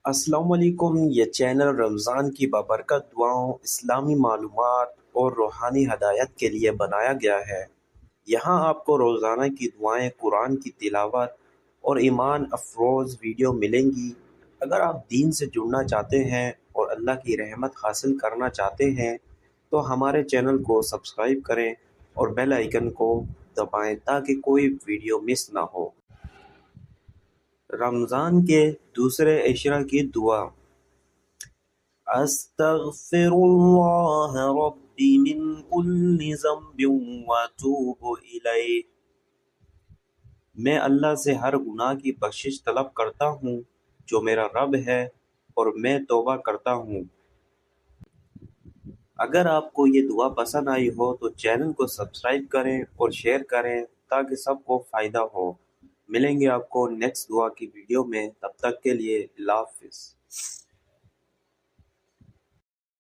अस्सलाम वालेकुम। ये चैनल रमज़ान की बाबरकत दुआओं, इस्लामी मालूमात और रूहानी हदायत के लिए बनाया गया है। यहाँ आपको रोज़ाना की दुआएं, कुरान की तिलावत और ईमान अफरोज़ वीडियो मिलेंगी। अगर आप दीन से जुड़ना चाहते हैं और अल्लाह की रहमत हासिल करना चाहते हैं तो हमारे चैनल को सब्सक्राइब करें और बेल आइकन को दबाएं ताकि कोई वीडियो मिस ना हो। रमज़ान के दूसरे इशरा की दुआ। अस्तगफिरुल्लाह रब्बी मिन कुल्लि ज़ंबिन व अतूबु इलैह। मैं अल्लाह से हर गुनाह की बख्शिश तलब करता हूँ जो मेरा रब है, और मैं तौबा करता हूँ। अगर आपको ये दुआ पसंद आई हो तो चैनल को सब्सक्राइब करें और शेयर करें ताकि सबको फ़ायदा हो। मिलेंगे आपको नेक्स्ट दुआ की वीडियो में, तब तक के लिए अल्लाह हाफ़िज़।